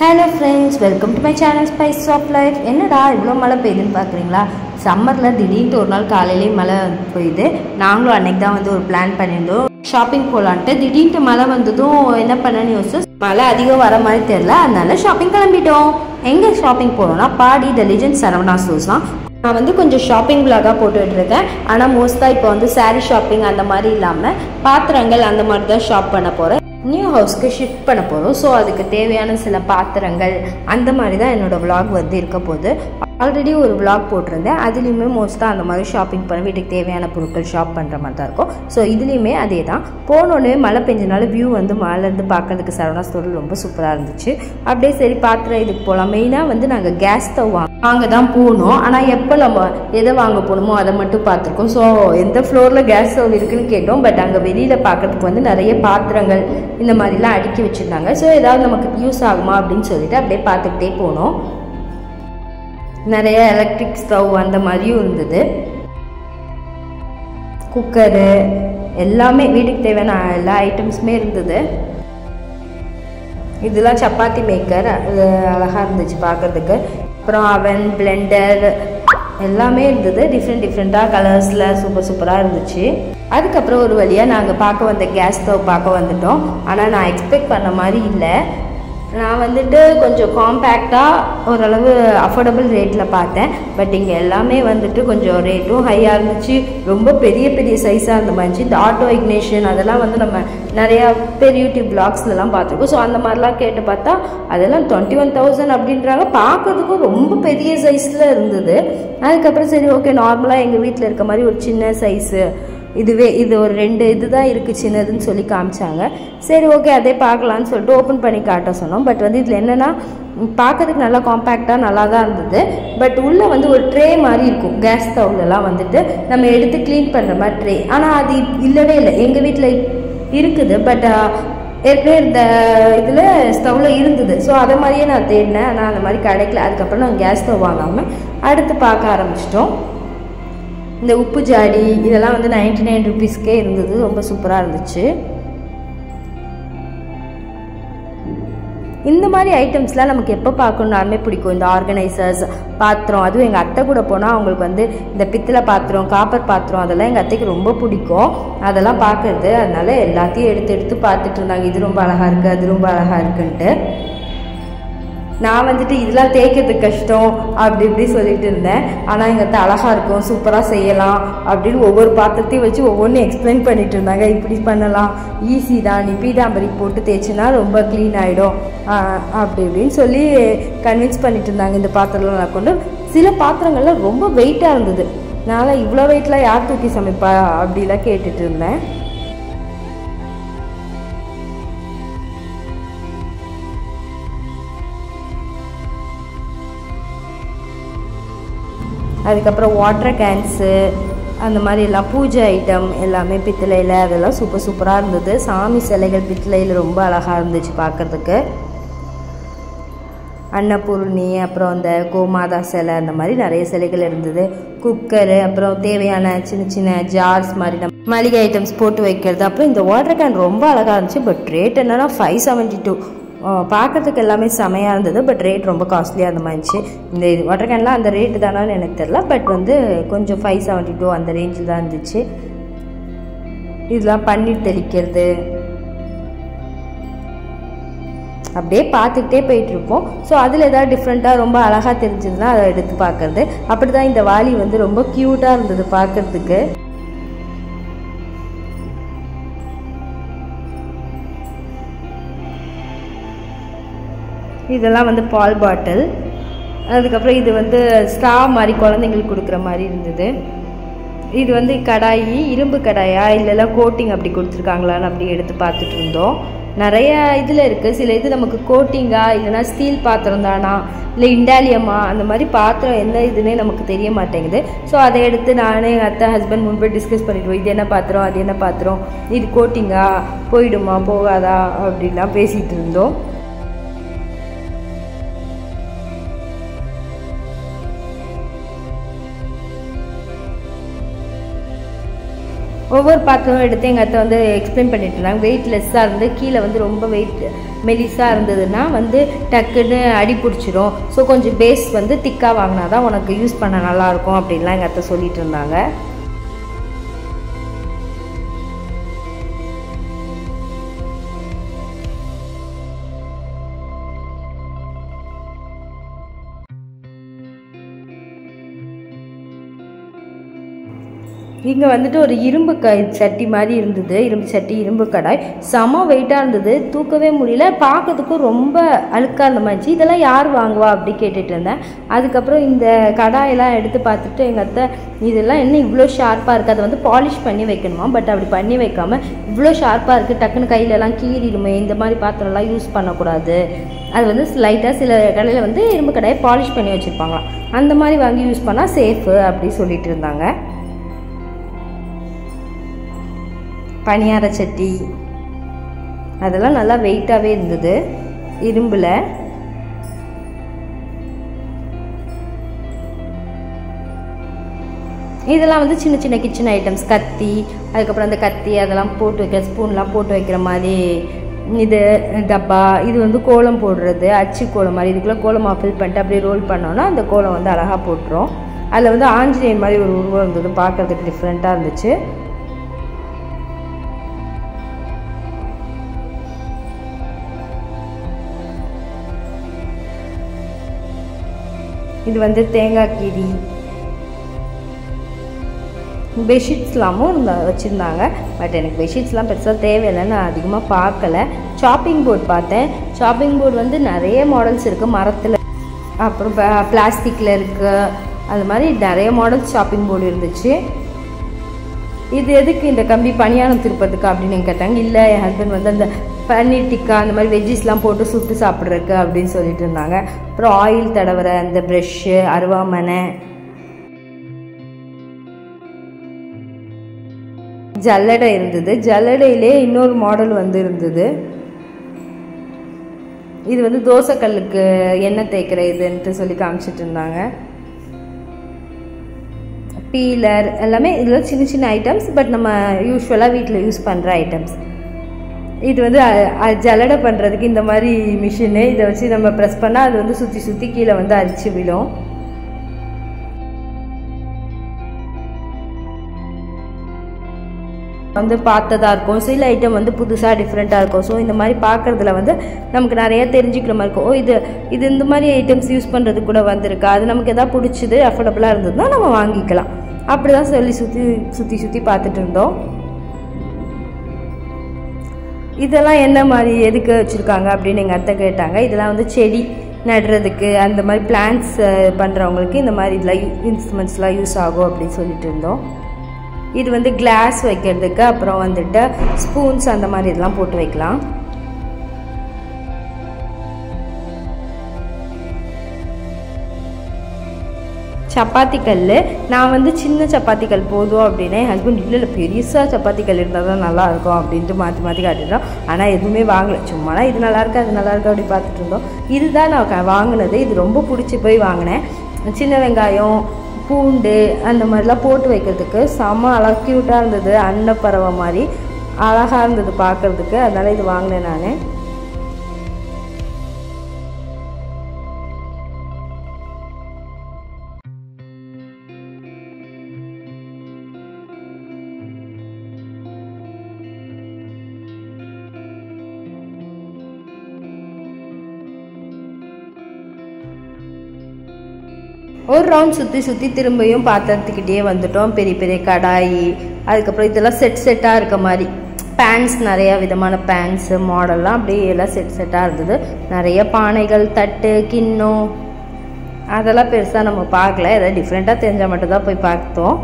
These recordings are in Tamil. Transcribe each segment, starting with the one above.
Hello friends, welcome to my channel Spices of Life. என்னடா இவ்வளோ மழை பெய்யுதுன்னு பார்க்குறீங்களா? சம்மரில் திடீர்னு ஒரு நாள் காலையிலே மழை பெய்யுது. நாங்களும் அன்னைக்கு தான் வந்து ஒரு பிளான் பண்ணியிருந்தோம் ஷாப்பிங் போகலான்ட்டு. திடீர்னு மழை வந்ததும் என்ன பண்ணேன்னு யோசிச்சு மழை அதிகம் வர மாதிரி தெரில, அதனால ஷாப்பிங் கிளம்பிட்டோம். எங்கே ஷாப்பிங் போனோம்னா பாடி த லெஜண்ட் சரவணா ஸ்டோர்ஸ் தான். நான் வந்து கொஞ்சம் ஷாப்பிங் விலாகாக போட்டுட்ருக்கேன். ஆனால் மோஸ்ட்டாக இப்போ வந்து சாரீ ஷாப்பிங் அந்த மாதிரி இல்லாமல் பாத்திரங்கள் அந்த மாதிரி தான் ஷாப் பண்ண போகிறேன். நியூ ஹவுஸ்க்கு ஷிஃப்ட் பண்ண போகிறோம். ஸோ அதுக்கு தேவையான சில பாத்திரங்கள் அந்த மாதிரி தான் என்னோடய விலாக் வந்து இருக்க போகுது. ஆல்ரெடி ஒரு விலாக் போட்டிருந்தேன், அதுலேயுமே மோஸ்ட்டாக அந்த மாதிரி ஷாப்பிங் பண்ண வீட்டுக்கு தேவையான பொருட்கள் ஷாப் பண்ணுற மாதிரி தான் இருக்கும். ஸோ இதுலேயுமே அதே தான். போனோடனே மழை பெஞ்சனால வியூ வந்து மழைலேருந்து பார்க்கறதுக்கு சரவணா ஸ்டோரில் ரொம்ப சூப்பராக இருந்துச்சு. அப்படியே சரி பாத்திரம் இதுக்கு போகலாம். மெயினாக வந்து நாங்கள் கேஸ் ஸ்டவ் வாங்க தான் போகணும். ஆனால் எப்போ நம்ம எதை வாங்க போகணுமோ அதை மட்டும் பார்த்துருக்கோம். ஸோ எந்த ஃப்ளோரில் கேஸ் ஸ்டவ் இருக்குதுன்னு கேட்டோம். பட் அங்கே வெளியில் பார்க்கறதுக்கு வந்து நிறைய பாத்திரங்கள் இந்த மாதிரிலாம் அடுக்கி வச்சுருந்தாங்க. ஸோ ஏதாவது நமக்கு யூஸ் ஆகுமா அப்படின்னு சொல்லிட்டு அப்படியே பார்த்துக்கிட்டே போனோம். நிறைய எலக்ட்ரிக் ஸ்டவ் அந்த மாதிரியும் இருந்தது, குக்கரு எல்லாமே வீட்டுக்கு தேவையான எல்லா ஐட்டம்ஸுமே இருந்தது. இதெல்லாம் சப்பாத்தி மேக்கர், அழகாக இருந்துச்சு பார்க்குறதுக்கு. அப்புறம் அவன், பிளெண்டர் எல்லாமே இருந்தது. டிஃப்ரெண்ட்டாக கலர்ஸில் சூப்பராக இருந்துச்சு. அதுக்கப்புறம் ஒரு வழியாக நாங்கள் பார்க்க வந்த கேஸ் ஸ்டவ் பார்க்க வந்துட்டோம். ஆனால் நான் எக்ஸ்பெக்ட் பண்ண மாதிரி இல்லை. நான் வந்துட்டு கொஞ்சம் காம்பேக்டாக ஓரளவு அஃபோர்டபுள் ரேட்டில் பார்த்தேன். பட் இங்கே எல்லாமே வந்துட்டு கொஞ்சம் ரேட்டும் ஹையாக இருந்துச்சு. ரொம்ப பெரிய சைஸாக இருந்த மாதிரி இருந்துச்சு. இந்த ஆட்டோ இக்னேஷன் அதெல்லாம் வந்து நம்ம நிறையா பேர் யூடியூப் பிளாக்ஸ்லாம் பார்த்துருக்கோம். ஸோ அந்த மாதிரிலாம் கேட்டு பார்த்தா அதெல்லாம் 21,000 அப்படின்றாங்க. பார்க்கறதுக்கும் ரொம்ப பெரிய சைஸில் இருந்தது. அதுக்கப்புறம் சரி ஓகே, நார்மலாக எங்கள் வீட்டில் இருக்க மாதிரி ஒரு சின்ன சைஸு இது ஒரு 2 இது தான் இருக்குது சின்னதுன்னு சொல்லி காமிச்சாங்க. சரி ஓகே அதே பார்க்கலான்னு சொல்லிட்டு ஓப்பன் பண்ணி காட்ட சொன்னோம். பட் வந்து இதில் என்னென்னா பார்க்கறதுக்கு நல்லா காம்பேக்டாக நல்லா தான் இருந்தது. பட் உள்ளே வந்து ஒரு ட்ரே மாதிரி இருக்கும். கேஸ் ஸ்டவ்லலாம் வந்துட்டு நம்ம எடுத்து க்ளீன் பண்ணுற மாதிரி ட்ரே. ஆனால் அது இல்லவே இல்லை. எங்கள் வீட்டில் இருக்குது. பட் ஏற்கனவே இந்த இதில் ஸ்டவ்வில் இருந்தது. ஸோ அதை மாதிரியே நான் தேடினேன், ஆனால் அந்த மாதிரி கிடைக்கல. அதுக்கப்புறம் நாங்கள் கேஸ் ஸ்டவ் வாங்காமல் அடுத்து பார்க்க ஆரம்பிச்சிட்டோம். இந்த உப்பு ஜாடி இதெல்லாம் வந்து 99 ருபீஸ்க்கே இருந்தது. ரொம்ப சூப்பராக இருந்துச்சு. இந்த மாதிரி ஐட்டம்ஸ்லாம் நமக்கு எப்போ பார்க்கணுன்னாலுமே பிடிக்கும். இந்த ஆர்கனைசர்ஸ் பாத்திரம், அதுவும் எங்கள் அத்தை கூட போனால் அவங்களுக்கு வந்து இந்த பித்தளை பாத்திரம், காப்பர் பாத்திரம் அதெல்லாம் எங்கள் அத்தைக்கு ரொம்ப பிடிக்கும். அதெல்லாம் பார்க்குறது. அதனால எல்லாத்தையும் எடுத்து பார்த்துட்டு இருந்தாங்க. இது ரொம்ப அழகாக இருக்குது, அது ரொம்ப அழகாக இருக்குன்ட்டு. நான் வந்துட்டு இதெல்லாம் தேய்க்கிறதுக்கு கஷ்டம் அப்படி இப்படி சொல்லிட்டு இருந்தேன். ஆனால் எங்கள் அழகாக இருக்கும், சூப்பராக செய்யலாம் அப்படின்னு ஒவ்வொரு பாத்திரத்தையும் வச்சு ஒவ்வொன்றும் எக்ஸ்பிளைன் பண்ணிட்டு இருந்தாங்க. இப்படி பண்ணலாம், ஈஸி தான், நீ பீதாம்பரி போட்டு தேய்ச்சினா ரொம்ப க்ளீன் ஆகிடும் அப்படி இப்படின்னு சொல்லி கன்வின்ஸ் பண்ணிட்டு இருந்தாங்க. இந்த பாத்திரம்லாம் நான் கொண்டு சில பாத்திரங்கள்லாம் ரொம்ப வெயிட்டாக இருந்தது. நான் இவ்வளோ வெயிட்லாம் யார் தூக்கி சமைப்பா அப்படிலாம் கேட்டுட்டு இருந்தேன். அதுக்கப்புறம் வாட்டர் கேன்ஸு அந்த மாதிரி எல்லாம் பூஜை ஐட்டம் எல்லாமே பித்தளையில் அதெல்லாம் சூப்பராக இருந்தது. சாமி சிலைகள் பித்தளையில் ரொம்ப அழகாக இருந்துச்சு பார்க்குறதுக்கு. அன்னபூர்ணி, அப்புறம் அந்த கோமாதா சிலை அந்த மாதிரி நிறைய சிலைகள் இருந்தது. குக்கரு, அப்புறம் தேவையான சின்ன ஜார்ஸ் மாதிரி நம்ம மளிகை ஐட்டம்ஸ் போட்டு வைக்கிறது. அப்புறம் இந்த வாட்டர் கேன் ரொம்ப அழகாக இருந்துச்சு. பட் ரேட் என்னென்னா 572. பார்க்கறதுக்கு எல்லாமே செமையாக இருந்தது. பட் ரேட் ரொம்ப காஸ்ட்லியாக அந்த மாதிரி இருந்துச்சு. இந்த வாட்டர் கேன்லாம் அந்த ரேட்டு தானான்னு எனக்கு தெரில. பட் வந்து கொஞ்சம் 572 அந்த ரேஞ்சில் தான் இருந்துச்சு. இதெல்லாம் பன்னீர் தெளிக்கிறது அப்படியே பார்த்துக்கிட்டே போயிட்டுருப்போம். ஸோ அதில் ஏதாவது டிஃப்ரெண்ட்டாக ரொம்ப அழகாக தெரிஞ்சதுன்னா அதை எடுத்து பார்க்குறது. அப்படி தான் இந்த வாளி வந்து ரொம்ப க்யூட்டாக இருந்தது பார்க்குறதுக்கு. இதெல்லாம் வந்து பால் பாட்டில். அதுக்கப்புறம் இது வந்து ஸ்ட்ரா மாதிரி குழந்தைங்களுக்கு கொடுக்குற மாதிரி இருந்தது. இது வந்து கடாயி, இரும்பு கடாயா இல்லைலாம் கோட்டிங் அப்படி கொடுத்துருக்காங்களான்னு அப்படி எடுத்து பார்த்துட்டு இருந்தோம். நிறைய இதில் இருக்குது. சில இது நமக்கு கோட்டிங்கா இல்லைனா ஸ்டீல் பாத்திரம் தானா இல்லை இண்டாலியமா அந்த மாதிரி பாத்திரம் என்ன இதுன்னே நமக்கு தெரிய மாட்டேங்குது. ஸோ அதை எடுத்து நானே எங்கள் அத்தை ஹஸ்பண்ட் முன்பே டிஸ்கஸ் பண்ணிவிடுவோம். இது என்ன பாத்திரம், அது என்ன பாத்திரம், இது கோட்டிங்கா, போயிடுமா போகாதா அப்படின்லாம் பேசிகிட்டு இருந்தோம். ஒவ்வொரு பாத்திரம் எடுத்து எங்கள் அத்தை வந்து எக்ஸ்பிளைன் பண்ணிட்டு இருந்தாங்க. வெயிட்லெஸ்ஸாக இருந்து கீழே வந்து ரொம்ப வெயிட் மெலிசாக இருந்ததுன்னா வந்து டக்குன்னு அடி பிடிச்சிரும். ஸோ கொஞ்சம் பேஸ் வந்து திக்காக வாங்கினா தான் உனக்கு யூஸ் பண்ண நல்லாயிருக்கும் அப்படின்லாம் எங்கள் அத்தை சொல்லிட்டு இருந்தாங்க. இங்கே வந்துட்டு ஒரு இரும்பு சட்டி மாதிரி இருந்தது. இரும்பு சட்டி, இரும்பு கடாய், செம வெயிட்டாக இருந்தது, தூக்கவே முடியல. பார்க்கறதுக்கும் ரொம்ப அழுக்காக இருந்த மாதிரி. இதெல்லாம் யார் வாங்குவா அப்படி கேட்டுட்டு இருந்தேன். அதுக்கப்புறம் இந்த கடாயெல்லாம் எடுத்து பார்த்துட்டு எங்கள் அத்தை இதெல்லாம் என்ன இவ்வளோ ஷார்ப்பாக இருக்குது, அதை வந்து பாலிஷ் பண்ணி வைக்கணுமா, பட் அப்படி பண்ணி வைக்காமல் இவ்வளோ ஷார்ப்பாக இருக்குது, டக்குன்னு கையிலலாம் கீறிடுமே, இந்த மாதிரி பாத்திரம்லாம் யூஸ் பண்ணக்கூடாது, அது வந்து லைட்டாக சில கடையில் வந்து இரும்பு கடாயை பாலிஷ் பண்ணி வச்சுருப்பாங்களாம், அந்த மாதிரி வாங்கி யூஸ் பண்ணால் சேஃபு அப்படி சொல்லிட்டு இருந்தாங்க. பனியார சட்டி அதெல்லாம் நல்லா வெயிட்டாகவே இருந்தது இரும்பில். இதெல்லாம் வந்து சின்ன சின்ன கிச்சன் ஐட்டம்ஸ், கத்தி, அதுக்கப்புறம் அந்த கத்தி அதெல்லாம் போட்டு வைக்கிற ஸ்பூன்லாம் போட்டு வைக்கிற மாதிரி இது டப்பா. இது வந்து கோலம் போடுறது, அச்சு கோலம் மாதிரி. இதுக்குள்ளே கோலமாக ஃபில் பண்ணிட்டு அப்படியே ரோல் பண்ணோன்னா அந்த கோலம் வந்து அழகாக போட்டுரும். அதில் வந்து ஆஞ்சநேயர் மாதிரி ஒரு உருவம் இருந்தது, பார்க்குறதுக்கு டிஃப்ரெண்ட்டாக இருந்துச்சு. இது வந்து தேங்காய் கீரி. பெட்ஷீட்ஸ்லாமும் வச்சுருந்தாங்க. பட் எனக்கு பெட்ஷீட்ஸ்லாம் பெருசாக தேவையில்லை, நான் அதிகமாக பார்க்கல. சாப்பிங் போர்டு பார்த்தேன். சாப்பிங் போர்டு வந்து நிறைய மாடல்ஸ் இருக்குது, மரத்தில் அப்புறம் பிளாஸ்டிக்கில் இருக்குது, அது மாதிரி நிறைய மாடல்ஸ் ஷாப்பிங் போர்டு இருந்துச்சு. இது எதுக்கு இந்த கம்பி பணியாரம் திருப்பதுக்கு அப்படின்னு கேட்டாங்க. இல்லை, என் ஹஸ்பண்ட் வந்து அந்த பன்னீர் டிக்கா அந்த மாதிரி வெஜ்ஜிஸ்லாம் போட்டு சுட்டு சாப்பிட்றதுக்கு அப்படின்னு சொல்லிட்டு இருந்தாங்க. அப்புறம் ஆயில் தடவுற அந்த ப்ரெஷ்ஷு, அருவாமனை, ஜல்லடை இருந்தது. ஜல்லடையிலே இன்னொரு மாடல் வந்து இருந்தது. இது வந்து தோசைக்கல்லுக்கு எண்ணெய் தேய்க்கிற இதுன்ட்டு சொல்லி காமிச்சிட்டு இருந்தாங்க. பீலர் எல்லாமே இதில் சின்ன சின்ன ஐட்டம்ஸ், பட் நம்ம யூஸ்வலாக வீட்டில் யூஸ் பண்ணுற ஐட்டம்ஸ். இது வந்து ஜல்லடை பண்ணுறதுக்கு இந்த மாதிரி மிஷினு, இதை வச்சு நம்ம ப்ரெஸ் பண்ணால் அது வந்து சுற்றி சுற்றி கீழே வந்து அரிச்சு விடும். வந்து பார்த்ததா இருக்கும். சில ஐட்டம் வந்து புதுசாக டிஃப்ரெண்ட்டாக இருக்கும். ஸோ இந்த மாதிரி பார்க்குறதுல வந்து நமக்கு நிறைய தெரிஞ்சுக்கிற மாதிரி இருக்கும். இது இந்த மாதிரி ஐட்டம்ஸ் யூஸ் பண்ணுறதுக்கு கூட வந்திருக்கு, அது நமக்கு எதாவது பிடிச்சிது அஃபோர்டபுளாக இருந்ததுன்னா நம்ம வாங்கிக்கலாம். அப்படி தான் சொல்லி சுற்றி பார்த்துட்டு இருந்தோம். இதெல்லாம் என்ன மாதிரி எதுக்கு வச்சுருக்காங்க அப்படின்னு எங்கள் அத்தை கேட்டாங்க. இதெல்லாம் வந்து செடி நடுறதுக்கு, அந்த மாதிரி பிளான்ட்ஸ் பண்ணுறவங்களுக்கு இந்த மாதிரி இதெல்லாம் இன்ஸ்ட்ருமெண்ட்ஸ்லாம் யூஸ் ஆகும் அப்படின்னு சொல்லிட்டு இருந்தோம். இது வந்து கிளாஸ் வைக்கிறதுக்கு, அப்புறம் வந்துட்டு ஸ்பூன்ஸ் அந்த மாதிரி இதெல்லாம் போட்டு வைக்கலாம். சப்பாத்தி கல். நான் வந்து சின்ன சப்பாத்தி கல் போதும் அப்படின்னா என் ஹஸ்பண்ட் இல்லை பெருசாக சப்பாத்தி கல் இருந்தால் தான் நல்லாயிருக்கும் அப்படின்ட்டு மாற்றி காட்டிடுறோம். ஆனால் எதுவுமே வாங்கலை, சும்மா இது நல்லாயிருக்கு அது நல்லாயிருக்கு அப்படி பார்த்துட்டு இருந்தோம். இதுதான் நான் வாங்கினது. இது ரொம்ப பிடிச்சி போய் வாங்கினேன். சின்ன வெங்காயம், பூண்டு அந்த மாதிரிலாம் போட்டு வைக்கிறதுக்கு செம்ம அழகாக க்யூட்டாக இருந்தது. அன்னப்பறவை மாதிரி அழகாக இருந்தது பார்க்குறதுக்கு, அதனால் இது வாங்கினேன் நான். ஒரு ரவுண்ட் சுற்றி திரும்பியும் பாத்திரத்துக்கிட்டே வந்துட்டோம். பெரிய பெரிய கடாய், அதுக்கப்புறம் இதெல்லாம் செட்டாக இருக்க மாதிரி பேன்ஸ், நிறையா விதமான பேன்ஸு மாடல்லாம் அப்படியே எல்லாம் செட்டாக இருந்தது. நிறைய பானைகள், தட்டு, கிண்ணம், அதெல்லாம் பெருசாக நம்ம பார்க்கல. எதாவது டிஃப்ரெண்ட்டாக தெரிஞ்சால் மட்டும்தான் போய் பார்த்தோம்.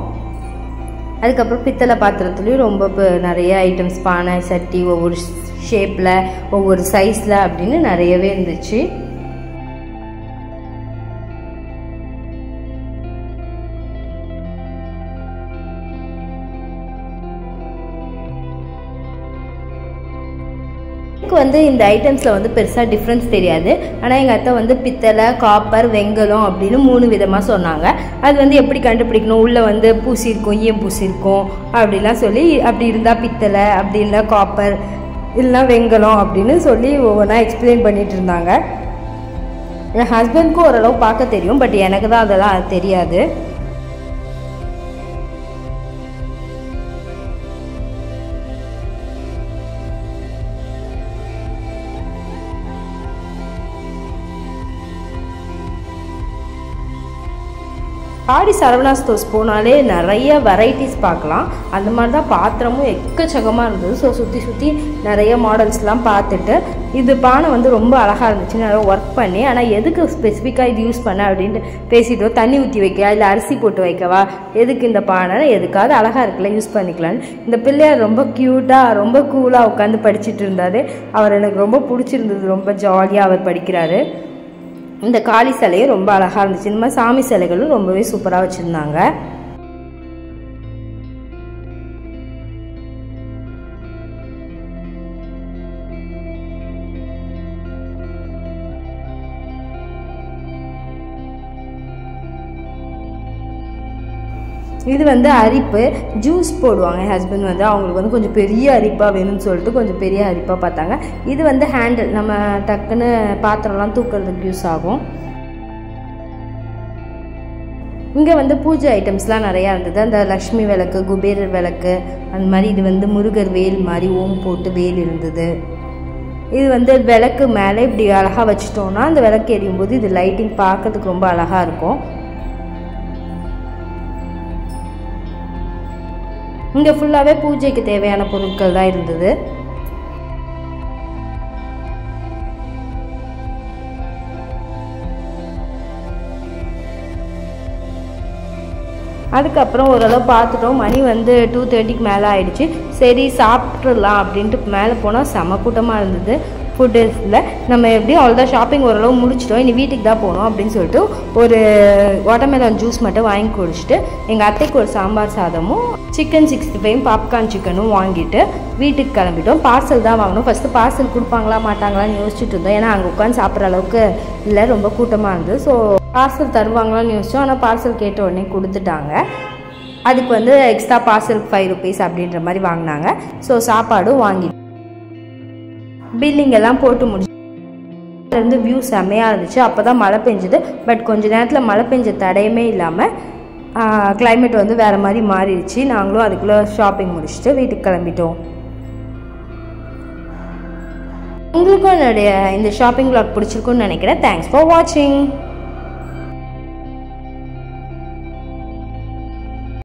அதுக்கப்புறம் பித்தளை பாத்திரத்துலேயும் ரொம்ப நிறைய ஐட்டம்ஸ், பானை, சட்டி, ஒவ்வொரு ஷேப்பில், ஒவ்வொரு சைஸில் அப்படின்னு நிறையவே இருந்துச்சு. வந்து இந்த ஐட்டம்ஸில் வந்து பெருசாக டிஃப்ரென்ஸ் தெரியாது. ஆனால் எங்கள் அத்தை வந்து பித்தளை, காப்பர், வெங்கலம் அப்படின்னு 3 விதமாக சொன்னாங்க. அது வந்து எப்படி கண்டுபிடிக்கணும், உள்ளே வந்து பூசியிருக்கும், ஈயம் பூசியிருக்கும் அப்படிலாம் சொல்லி, அப்படி இருந்தால் பித்தளை, அப்படி இருந்தால் காப்பர், இல்லைனா வெங்கலம் அப்படின்னு சொல்லி ஒவ்வொன்றா எக்ஸ்பிளைன் பண்ணிட்டு இருந்தாங்க. என் ஹஸ்பண்ட்க்கும் ஓரளவு பார்க்க தெரியும், பட் எனக்கு தான் அதெல்லாம் தெரியாது. ஆடி சரவணா ஸ்டோர்ஸ் போனாலே நிறைய வெரைட்டிஸ் பார்க்கலாம். அந்த மாதிரி தான் பாத்திரமும் எக்கச்சக்கமாக இருந்தது. ஸோ சுற்றி நிறைய மாடல்ஸ்லாம் பார்த்துட்டு, இது பானை வந்து ரொம்ப அழகாக இருந்துச்சு, நிறைய ஒர்க் பண்ணி. ஆனால் எதுக்கு ஸ்பெசிஃபிக்காக இது யூஸ் பண்ண அப்படின்ட்டு பேசிட்டோம். தண்ணி ஊற்றி வைக்க இல்லை அரிசி போட்டு வைக்கவா, எதுக்கு இந்த பானை, எதுக்காவது அழகாக இருக்குல்ல யூஸ் பண்ணிக்கலான்னு. இந்த பிள்ளையார் ரொம்ப க்யூட்டாக ரொம்ப கூலாக உட்காந்து படிச்சுட்டு இருந்தார். அவர் எனக்கு ரொம்ப பிடிச்சிருந்தது, ரொம்ப ஜாலியாக அவர் படிக்கிறாரு. இந்த காளி சிலையும் ரொம்ப அழகாக இருந்துச்சு. இந்த மாதிரி சாமி சிலைகளும் ரொம்பவே சூப்பராக வச்சுருந்தாங்க. இது வந்து அரிப்பு ஜூஸ் போடுவாங்க. என் ஹஸ்பண்ட் வந்து அவங்களுக்கு வந்து கொஞ்சம் பெரிய அரிப்பாக வேணும்னு சொல்லிட்டு கொஞ்சம் பெரிய அரிப்பாக பார்த்தாங்க. இது வந்து ஹேண்டில், நம்ம டக்குன்னு பாத்திரம்லாம் தூக்கிறதுக்கு யூஸ் ஆகும். இங்கே வந்து பூஜை ஐட்டம்ஸ்லாம் நிறையா இருந்தது. அந்த லக்ஷ்மி விளக்கு, குபேரர் விளக்கு, அந்த மாதிரி. இது வந்து முருகர் வேல் மாதிரி ஓம் போட்டு வேல் இருந்தது. இது வந்து விளக்கு மேலே இப்படி அழகாக வச்சுட்டோன்னா அந்த விளக்கு எரியும் போது இது லைட்டிங் பார்க்கறதுக்கு ரொம்ப அழகாக இருக்கும். இங்கே ஃபுல்லாகவே பூஜைக்கு தேவையான பொருட்கள் தான் இருந்தது. அதுக்கப்புறம் ஓரளவு பார்த்துட்டோம். மணி வந்து 2:30க்கு மேலே ஆயிடுச்சு. சரி சாப்பிட்றலாம் அப்படின்ட்டு மேலே போனால் செம கூட்டமாக இருந்தது. ஃபுட்டில் நம்ம எப்படியும் அவ்வளோதான் ஷாப்பிங் ஓரளவு முடிச்சிட்டோம், இனி வீட்டுக்கு தான் போகணும் அப்படின்னு சொல்லிட்டு ஒரு வாட்டர்மெலன் ஜூஸ் மட்டும் வாங்கி குடிச்சிட்டு எங்கள் அத்தைக்கு ஒரு சாம்பார் சாதமும் சிக்கன் 65 பாப்கார்ன் சிக்கனும் வாங்கிட்டு வீட்டுக்கு கிளம்பிட்டோம். பார்சல் தான் வாங்கணும். ஃபஸ்ட்டு பார்சல் கொடுப்பாங்களா மாட்டாங்களான்னு யோசிச்சுட்டு இருந்தோம். ஏன்னா அங்கே உட்காந்து சாப்பிட்ற அளவுக்கு இல்லை, ரொம்ப கூட்டமாக இருந்தது. ஸோ பார்சல் தருவாங்களான்னு யோசித்தோம். ஆனால் பார்சல் கேட்ட உடனே கொடுத்துட்டாங்க. அதுக்கு வந்து எக்ஸ்ட்ரா பார்சலுக்கு 5 rupees அப்படின்ற மாதிரி வாங்கினாங்க. ஸோ சாப்பாடும் வாங்கி பில்லிங் எல்லாம் போட்டு முடிச்சு இருந்து வியூ செம்மையாக இருந்துச்சு. அப்போ தான் மழை பெஞ்சுது. பட் கொஞ்ச நேரத்தில் மழை பெஞ்ச தடையுமே இல்லாமல் கிளைமேட் வந்து வேறு மாதிரி மாறிடுச்சு. நாங்களும் அதுக்குள்ளே ஷாப்பிங் முடிச்சுட்டு வீட்டுக்கு கிளம்பிட்டோம். உங்களுக்கும் என்னுடைய இந்த ஷாப்பிங் vlog பிடிச்சிருக்குன்னு நினைக்கிறேன். தேங்க்ஸ் ஃபார் வாட்சிங்.